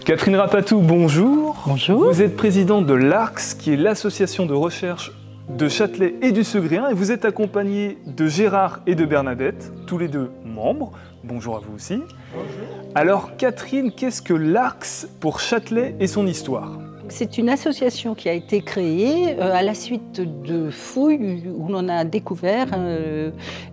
Catherine Rapatou, bonjour. Bonjour. Vous êtes présidente de l'ARCS, qui est l'association de recherche de Châtelet et du Segréen, et vous êtes accompagnée de Gérard et de Bernadette, tous les deux membres. Bonjour à vous aussi. Bonjour. Alors Catherine, qu'est-ce que l'ARCS pour Châtelet et son histoire ? C'est une association qui a été créée à la suite de fouilles où l'on a découvert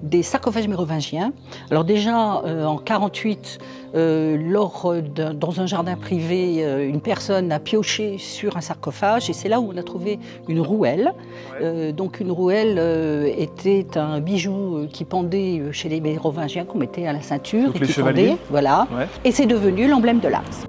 des sarcophages mérovingiens. Alors déjà en 1948, dans un jardin privé, une personne a pioché sur un sarcophage et c'est là où on a trouvé une rouelle. Donc une rouelle était un bijou qui pendait chez les mérovingiens, qu'on mettait à la ceinture. Donc et les qui chevaliers. pendait, voilà. Ouais. Et c'est devenu l'emblème de l'ARCS.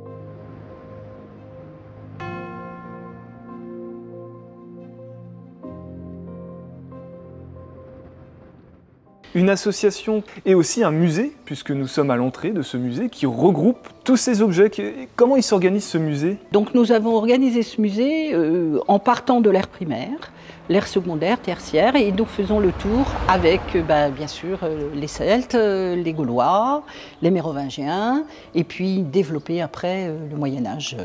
Une association et aussi un musée, puisque nous sommes à l'entrée de ce musée, qui regroupe tous ces objets. Comment il s'organise ce musée ? Donc nous avons organisé ce musée en partant de l'ère primaire, l'ère secondaire, tertiaire, et nous faisons le tour avec bien sûr les Celtes, les Gaulois, les Mérovingiens, et puis développer après le Moyen-Âge.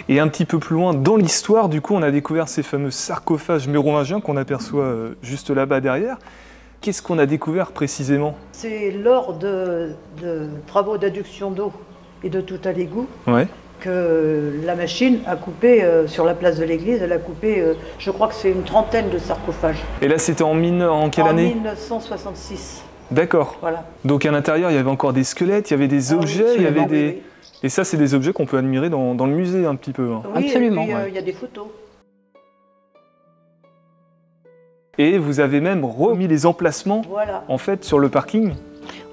Et un petit peu plus loin dans l'histoire, du coup, on a découvert ces fameux sarcophages mérovingiens qu'on aperçoit juste là-bas derrière. Qu'est-ce qu'on a découvert précisément ? C'est lors de travaux d'adduction d'eau et de tout à l'égout que la machine a coupé, sur la place de l'église, elle a coupé, je crois que c'est une trentaine de sarcophages. Et là, c'était en quelle année ? En 1966. D'accord. Voilà. Donc à l'intérieur, il y avait encore des squelettes, il y avait des objets, il y avait des... Oui. Et ça, c'est des objets qu'on peut admirer dans le musée un petit peu. Oui, absolument. Et puis, il y a des photos. Et vous avez même remis les emplacements en fait sur le parking.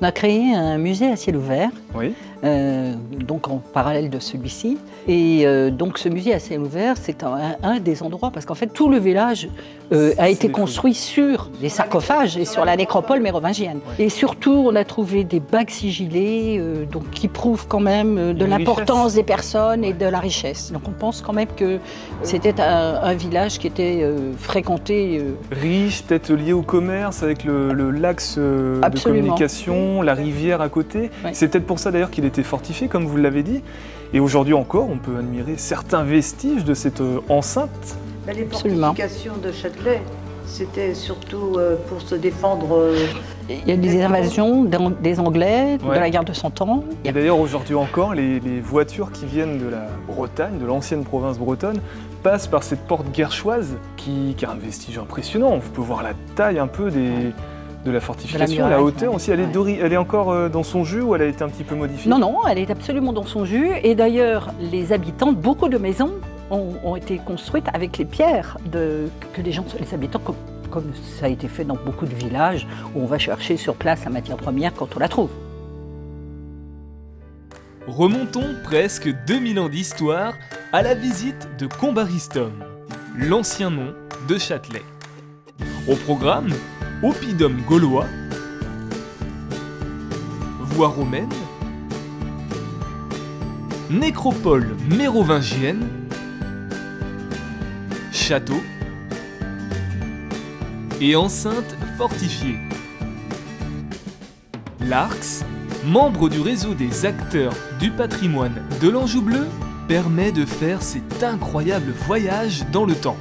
On a créé un musée à ciel ouvert, donc en parallèle de celui-ci. Et donc ce musée à ciel ouvert, c'est un des endroits, parce qu'en fait tout le village a été construit sur les sarcophages et sur la nécropole mérovingienne. Et surtout, on a trouvé des bagues sigillées donc, qui prouvent quand même de l'importance des personnes et de la richesse. Donc on pense quand même que c'était un village qui était fréquenté. Riche, peut-être lié au commerce, avec l'axe de communication, la rivière à côté. C'est peut-être pour ça d'ailleurs qu'il était fortifié, comme vous l'avez dit. Et aujourd'hui encore, on peut admirer certains vestiges de cette enceinte. Les fortifications de Châtelet, c'était surtout pour se défendre. Il y a des invasions des Anglais, de la guerre de 100 ans. Et d'ailleurs, aujourd'hui encore, les voitures qui viennent de la Bretagne, de l'ancienne province bretonne, passent par cette porte guerchoise qui a un vestige impressionnant. On peut voir la taille un peu de la fortification, la hauteur aussi. Elle est encore dans son jus ou elle a été un petit peu modifiée ? Non, non, elle est absolument dans son jus. Et d'ailleurs, les habitants, beaucoup de maisons ont été construites avec les pierres que les habitants, comme ça a été fait dans beaucoup de villages, où on va chercher sur place la matière première quand on la trouve. Remontons presque 2000 ans d'histoire à la visite de Combaristum, l'ancien nom de Châtelet. Au programme, oppidum gaulois, voie romaine, nécropole mérovingienne, château et enceinte fortifiée. L'ARCS, membre du réseau des acteurs du patrimoine de l'Anjou bleu, permet de faire cet incroyable voyage dans le temps.